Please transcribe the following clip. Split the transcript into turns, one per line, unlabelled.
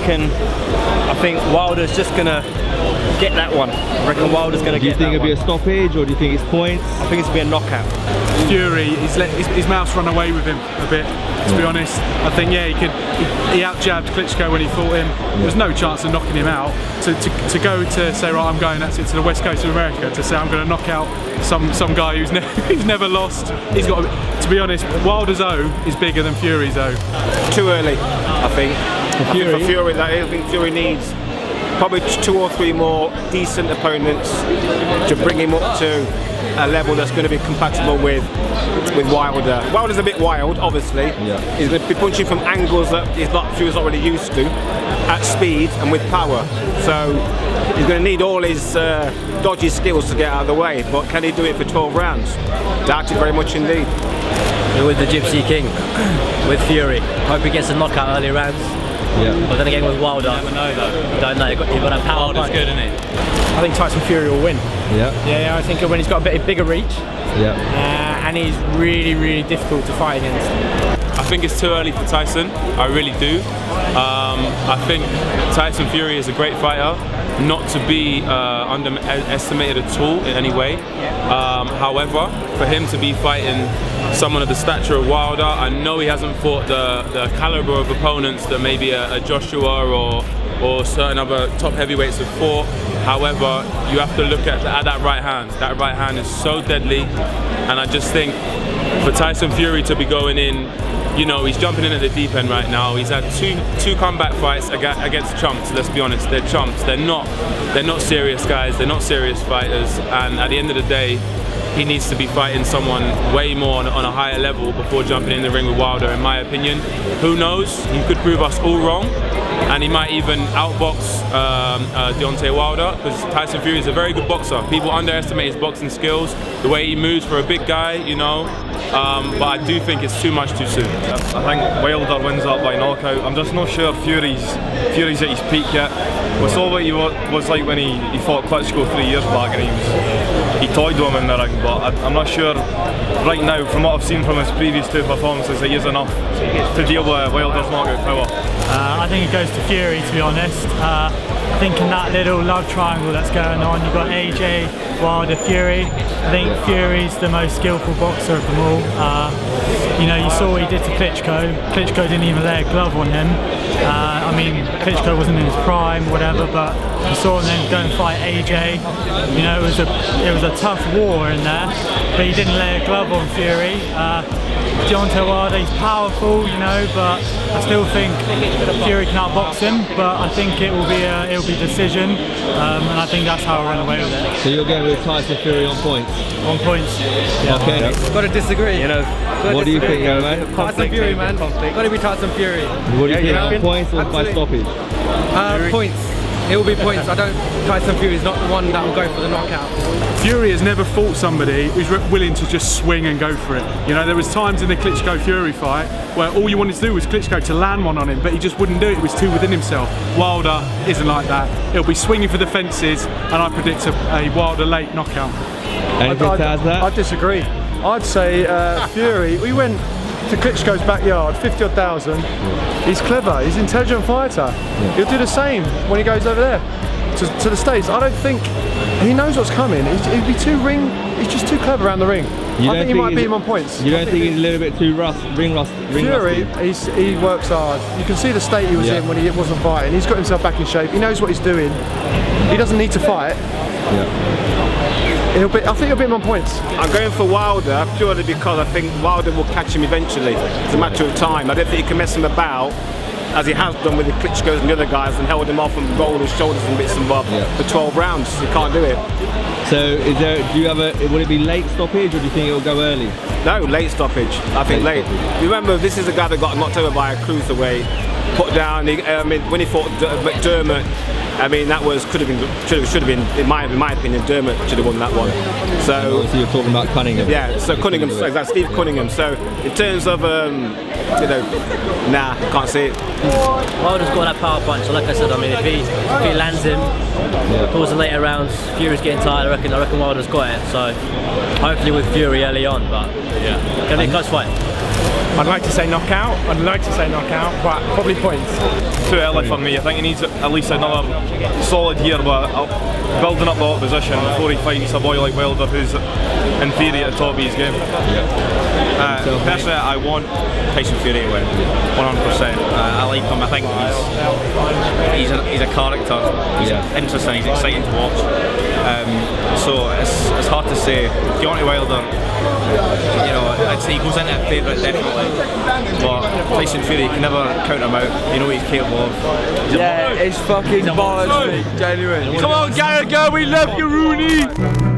I think Wilder's just gonna get that one. I reckon Wilder's gonna get that one.
Do you think it'll be a stoppage, or do you think it's points?
I think it's gonna be a knockout.
Fury, he's let his mouth's run away with him a bit, to be honest. I think, yeah, he out-jabbed Klitschko when he fought him. There was no chance of knocking him out. To go to say, right, I'm going, that's it, to the west coast of America, to say I'm going to knock out some guy who's never lost. He's got, to be honest, Wilder's O is bigger than Fury's O.
Too early, I think. For Fury, I think Fury needs probably 2 or 3 more decent opponents to bring him up to a level that's going to be compatible with Wilder. Wilder's a bit wild, obviously.
Yeah.
He's going to be punching from angles that Fury's not really used to, at speed and with power. So he's going to need all his dodgy skills to get out of the way. But can he do it for 12 rounds? Doubt it very much indeed.
With the Gypsy King, with Fury. Hope he gets a knockout early rounds.
Yeah.
But then again with Wilder, you never know though. Don't know. You've got a power. Wilder's good, isn't he?
I think Tyson Fury will win.
Yeah.
Yeah, I think when he's got a bit bigger reach.
Yeah.
And he's really, really difficult to fight against.
I think it's too early for Tyson. I really do. I think Tyson Fury is a great fighter, not to be underestimated at all in any way. However, for him to be fighting someone of the stature of Wilder, I know he hasn't fought the caliber of opponents that maybe a Joshua or certain other top heavyweights have fought. However, you have to look at that right hand. That right hand is so deadly, and I just think for Tyson Fury to be going in, you know, he's jumping in at the deep end right now. He's had two comeback fights against chumps. Let's be honest, they're chumps. They're not serious guys. They're not serious fighters. And at the end of the day, he needs to be fighting someone way more on a higher level before jumping in the ring with Wilder, in my opinion. Who knows? He could prove us all wrong, and he might even outbox Deontay Wilder, because Tyson Fury is a very good boxer. People underestimate his boxing skills, the way he moves for a big guy, you know. But I do think it's too much too soon.
I think Wilder wins that by knockout. I'm just not sure Fury's at his peak yet. We saw what he was like when he fought Klitschko 3 years back, and he toyed with him in the ring. But I'm not sure right now, from what I've seen from his previous 2 performances, that he is enough to deal with Wilder's knockout power.
I think it goes to Fury, to be honest. I think in that little love triangle that's going on, you've got AJ, Wilder, Fury. I think Fury's the most skillful boxer of them all. You know, you saw what he did to Klitschko. Klitschko didn't even lay a glove on him. I mean, Klitschko wasn't in his prime, whatever, but you saw him then go and fight AJ. You know, it was a tough war in there, but he didn't lay a glove on Fury. Deontay Wilder, he's powerful, you know, but I still think Fury can outbox him. But I think it'll be decision, and I think that's how I run away with it.
So you're going with Tyson Fury on points?
On points. Yeah.
Okay.
Got to disagree.
You know.
What do you think, man?
Tyson Fury, man. Got to be Tyson Fury.
What do you think? On points or by stoppage?
Points. It will be points. Tyson Fury is not the one that will go for the knockout.
Fury has never fought somebody who's willing to just swing and go for it. You know, there was times in the Klitschko-Fury fight where all you wanted to do was Klitschko to land one on him, but he just wouldn't do it. It was too within himself. Wilder isn't like that. He'll be swinging for the fences, and I predict a Wilder late knockout.
Anything to add to that?
I disagree. I'd say Fury, we went to Klitschko's backyard, 50-odd thousand. He's clever, he's an intelligent fighter. He'll do the same when he goes over there to the States. I don't think, he knows what's coming. He'd be he's just too clever around the ring. I think he might beat him on points.
You don't think he's a little bit too ring rusty?
Fury, he works hard. You can see the state he was in when he wasn't fighting. He's got himself back in shape. He knows what he's doing. He doesn't need to fight. I think he'll beat him on points.
I'm going for Wilder purely because I think Wilder will catch him eventually. It's a matter of time. I don't think he can mess him about, as he has done with the Klitschkos and the other guys, and held him off and rolled his shoulders and bits and bobs for 12 rounds. He can't do it.
So, would it be late stoppage, or do you think it will go early?
No, late stoppage. I think late. Remember, this is a guy that got knocked over by a cruiserweight, put down. When he fought McDermott, I mean, that should have been, in my opinion, Dermot should have won that one. So
obviously you're talking about Cunningham.
Yeah, so Cunningham, that's Steve Cunningham. So in terms of, you know, nah, can't see it.
Wilder's got that power punch. So like I said, I mean, if he lands him towards the later rounds, Fury's getting tired. I reckon Wilder's got it. So hopefully with Fury early on, but yeah, gonna be a close fight.
I'd like to say knockout. But probably points.
Too early for me. I think he needs at least another solid year, but building up the opposition before he fights a boy like Wilder, who's in theory at the top of his game.
Personally, I want Tyson Fury to win, 100%. I like him. I think he's a character. He's interesting. He's exciting to watch. So it's hard to say. Deontay Wilder, you know, I'd say he goes into a favourite definitely. But Tyson Fury, you can never count him out. You know what he's capable of.
It's fucking bollocks, genuine.
Come on, Gallagher, we love you, Rooney.